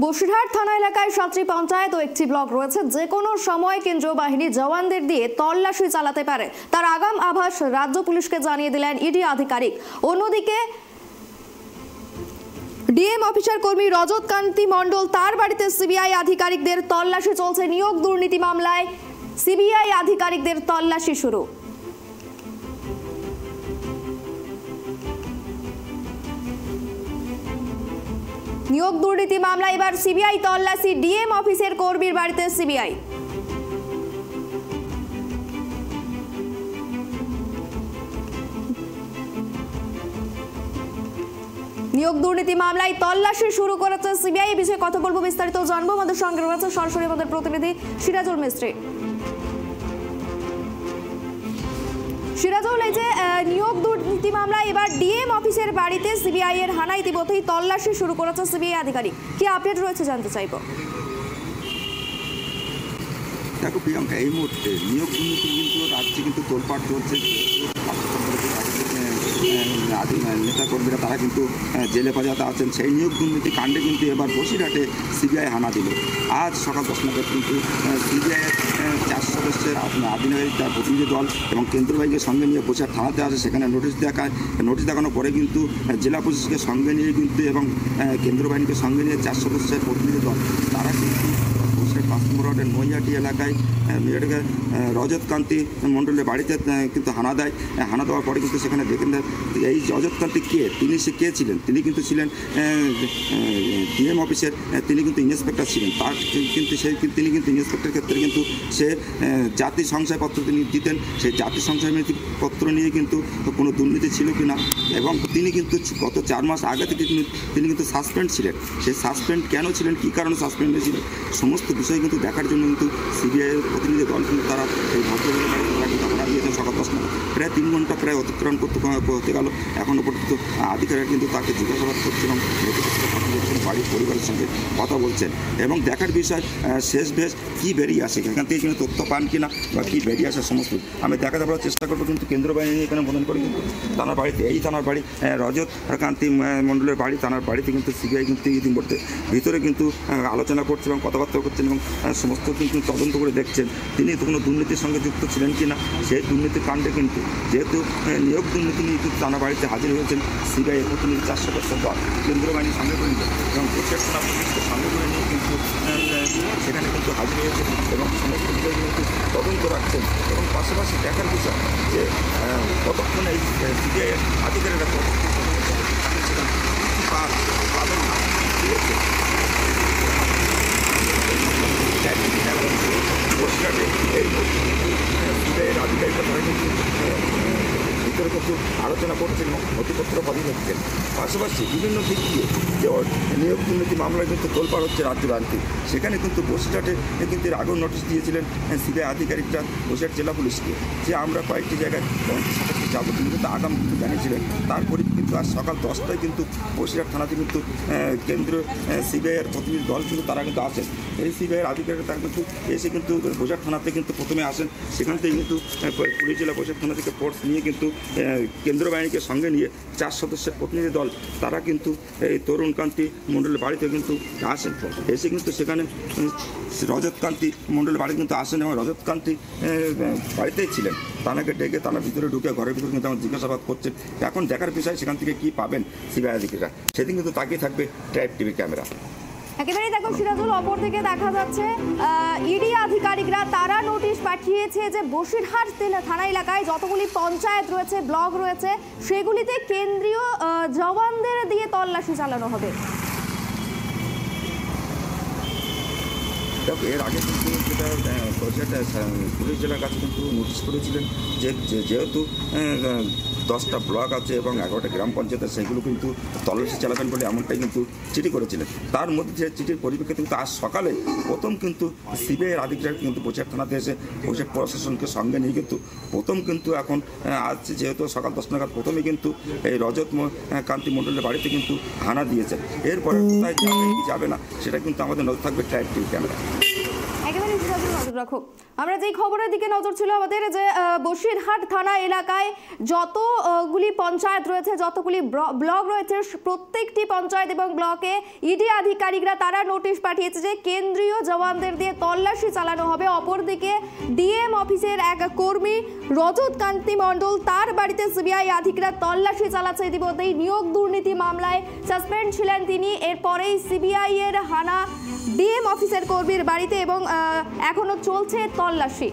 বসিরহাট থানা এলাকায় ৭টি পঞ্চায়েত ও একটি ব্লক রয়েছে, যে কোনো সময় কেন্দ্রীয় বাহিনী জওয়ানদের দিয়ে তল্লাশি চালাতে পারে। তার আগাম আভাস রাজ্য পুলিশকে জানিয়ে দিলেন ইডি আধিকারিক। অন্যদিকে ডিএম অফিসার কর্মী রজত কান্তি মণ্ডল, তার বাড়িতে সিবিআই আধিকারিকদের তল্লাশি চলছে। নিয়োগ দুর্নীতি মামলায় সিবিআই আধিকারিকদের তল্লাশি শুরু। নিয়োগ দুর্নীতি মামলায় এবার সিবিআই তল্লাশি, ডিএম অফিসের কর্মীর বাড়িতে সিবিআই। নিয়োগ দুর্নীতি মামলায় তল্লাশি শুরু করেছে সিবিআই। এই বিষয়ে কথা বলবো, বিস্তারিত জানবো। আমাদের সঙ্গে রয়েছে সরাসরি আমাদের প্রতিনিধি সিরাজুল মিস্ত্রি। সিরাজুল, এই যে নিয়োগ দুর্নীতি মামলায় এবার ডিএম অফিসের বাড়িতে সিবিআই এর হানা, ইতিমধ্যেই তল্লাশি শুরু করেছে সিবিআই আধিকারিক, কি আপডেট রয়েছে জানতে চাইবো। দেখো প্রিয়াঙ্কা, এই মুহূর্তে নিয়োগ দুর্নীতি কিন্তু রাজ্যে কিন্তু তোলপাড় চলছে। নেতা কর্মীরা তারা কিন্তু জেলে হেফাজতে আছেন। সেই নিয়োগ দুর্নীতি কাণ্ডে কিন্তু এবার বসিরহাটে সিবিআই হানা দিল। আজ সকাল 10 নাগাদ কিন্তু সিবিআইয়ের 4 সদস্যের আধিকারিক তার প্রতিনিধি দল এবং কেন্দ্রীয় বাহিনীকে সঙ্গে নিয়ে বসিরহাট থানাতে আসে। সেখানে নোটিশ দেখানোর পরে কিন্তু জেলা পুলিশকে সঙ্গে নিয়ে কিন্তু এবং কেন্দ্রীয় বাহিনীকে সঙ্গে নিয়ে 4 সদস্যের প্রতিনিধি দল তারা কিন্তু রোডের নৈহাটি এলাকায় রজত কান্তি মণ্ডলের বাড়িতে কিন্তু হানা দেয়। হানা দেওয়ার পরে কিন্তু সেখানে দেখেন এই রজত কান্তি কে ছিলেন, তিনি কিন্তু ছিলেন ডিএম অফিসের, তিনি কিন্তু ইন্সপেক্টর ছিলেন। তার কিন্তু তিনি কিন্তু ইন্সপেক্টর ক্ষেত্রে কিন্তু সে জাতি সংশয়পত্র তিনি দিতেন। সেই জাতি সংশয়পত্র নিয়ে কিন্তু কোনো দুর্নীতি ছিল কিনা, এবং তিনি কিন্তু গত 4 মাস আগে থেকে তিনি কিন্তু সাসপেন্ড ছিলেন। সেই সাসপেন্ড কেন ছিলেন, কী কারণে সাসপেন্ড হয়েছিলেন, সমস্ত বিষয় কিন্তু দেখার জন্য কিন্তু সিবিআইয়ের প্রতিনিধি দল কিন্তু তারা এই ভদ্রলোকের বাড়িতে হানা দিয়েছেন সকাল 10 নাগাদ। প্রায় 3 ঘন্টা প্রায় অতিক্রম করতে গেল। এখনও পর্যন্ত আধিকারিক কিন্তু তাকে জিজ্ঞাসাবাদ করছেন এবং কথা বলছেন, বাড়ির পরিবারের সঙ্গে কথা বলছেন এবং দেখার বিষয় শেষ ভেষ কী বেরিয়ে আসে, এখান থেকে কিন্তু তথ্য পান কিনা বা কী বেরিয়ে আসে সমস্ত আমি দেখাতে পারার চেষ্টা করবো। কিন্তু কেন্দ্রীয় বাহিনী এখানে বদল করে কিন্তু থানার বাড়িতে, এই থানার বাড়ি রজত কান্তি মণ্ডলের বাড়ি, থানার বাড়িতে কিন্তু সিবিআই কিন্তু ইতিমধ্যে ভিতরে কিন্তু আলোচনা করছে এবং কথাবার্তা করছেন এবং সমস্ত কিন্তু তদন্ত করে দেখছেন তিনি কোনো দুর্নীতির সঙ্গে যুক্ত ছিলেন কি না। সেই দুর্নীতির কাণ্ডে কিন্তু যেহেতু নিয়োগ দুর্নীতি নিয়ে কিন্তু থানা বাড়িতে হাজির হয়েছেন সিবিআই প্রতিনিধি 4 সদস্যের দল, কেন্দ্রীয় বাহিনীর সঙ্গে করে নিয়ে এবং বসিরহাট থানা পুলিশকে সঙ্গে করে নিয়ে কিন্তু সেখানে কিন্তু হাজির হয়েছে এবং সমস্ত বিষয় কিন্তু তদন্ত রাখছেন। এবং পাশাপাশি দেখার বিষয় যে কতক্ষণে এই সিবিআইয়ের আধিকারিকরা পাবেন না, ঠিক আছে। বসিরহাটে এই সিবিআইয়ের আধিকারিকরা ধরে কিন্তু ভিতরে কিন্তু আলোচনা করছেন এবং নথিপত্র পাঠিয়ে দিচ্ছেন। পাশাপাশি বিভিন্ন দিক দিয়ে যে নিয়োগ দুর্নীতি মামলায় কিন্তু তোলপাড় হচ্ছে রাজ্যব্যাপী, সেখানে কিন্তু বসিরহাটে কিন্তু এর আগেও নোটিশ দিয়েছিলেন সিবিআই আধিকারিকরা বসিরহাট জেলা পুলিশকে যে আমরা কয়েকটি জায়গায় সাথে যাবো, তিনি কিন্তু আগাম কিন্তু জানিয়েছিলেন। তারপরে কিন্তু আজ সকাল 10টায় কিন্তু বসিরহাট থানাতে কিন্তু কেন্দ্রীয় সিবিআইয়ের প্রতিনিধি দল কিন্তু তারা কিন্তু আসেন। এই সিবিআইয়ের আধিকারিকরা তারা কিন্তু এসে কিন্তু বসিরহাট থানাতে কিন্তু প্রথমে আসেন। সেখান থেকে কিন্তু পুলিশ জেলা বসিরহাট থানা থেকে ফোর্স নিয়ে কিন্তু কেন্দ্রীয় বাহিনীকে সঙ্গে নিয়ে 4 সদস্যের প্রতিনিধি দল তারা কিন্তু এই তরুণ কান্তি মণ্ডলের বাড়িতে কিন্তু আসেন। এসে কিন্তু সেখানে রজত কান্তি মণ্ডলের বাড়ি কিন্তু আসেন এবং রজত কান্তি বাড়িতেই ছিলেন। তানাকে ডেকে তারা ভিতরে ঢুকে ঘরের ভিতরে কিন্তু আমার জিজ্ঞাসাবাদ করছেন। এখন দেখার বিষয় সেখান থেকে কী পাবেন সিবিআই আধিকারিকরা, সেদিন কিন্তু তাকিয়ে থাকবে ট্রাইব টিভি ক্যামেরা। একেবারেই দেখো সিরাজুল, অপর থেকে দেখা যাচ্ছে ইডি আধিকারিকরা তারা নোটিশ পাঠিয়েছে যে বসিরহাট থানা এলাকায় যতগুলি পঞ্চায়েত রয়েছে, ব্লক রয়েছে, সেগুলিতে কেন্দ্রীয় জওয়ানদের দিয়ে তল্লাশি চালানো হবে। দেখো এর আগে কিন্তু যেটা পুলিশ জেলার কাছে কিন্তু নোটিশ করেছিলেন যে যেহেতু 10টা ব্লক আছে এবং 11টা গ্রাম পঞ্চায়েত, সেগুলো কিন্তু তল্লাশি চালাবেন বলে এমনটাই কিন্তু চিঠি করেছিলেন। তার মধ্যে যে চিঠির পরিপ্রেক্ষিতে কিন্তু আজ সকালে প্রথম কিন্তু সিবিআইয়ের আধিকারিক কিন্তু বসিরহাট থানাতে এসে বসিরহাট প্রশাসনকে সঙ্গে নিয়ে কিন্তু প্রথম কিন্তু এখন আজ যেহেতু সকাল 10 নাগাদ প্রথমে কিন্তু এই রজত কান্তি মণ্ডলের বাড়িতে কিন্তু হানা দিয়েছেন। এরপরে কোথায় যাবে কি যাবে না সেটা কিন্তু আমাদের নজর থাকবে ট্রাইব টিভি ক্যামেরা। একেবারে নজর রাখো। আমরা যেই খবরের দিকে নজর ছিল আমাদের, যে বসিরহাট থানা এলাকায় যতগুলি পঞ্চায়েত রয়েছে, যতগুলি ব্লক রয়েছে, প্রত্যেকটি পঞ্চায়েত এবং ব্লকে ইডি আধিকারিকরা তারা নোটিশ পাঠিয়েছে যে কেন্দ্রীয় জওয়ানদের দিয়ে তল্লাশি চালানো হবে। অপরদিকে ডিএম অফিসের এক কর্মী রজত কান্তি মণ্ডল, তার বাড়িতে সিবিআই আধিকারিকরা তল্লাশি চালাচ্ছে। ইতিমধ্যেই নিয়োগ দুর্নীতি মামলায় সাসপেন্ড ছিলেন তিনি। এরপরেই সিবিআই এর হানা ডিএম অফিসের কর্মীর বাড়িতে এবং এখনো চলছে তল্লাশি।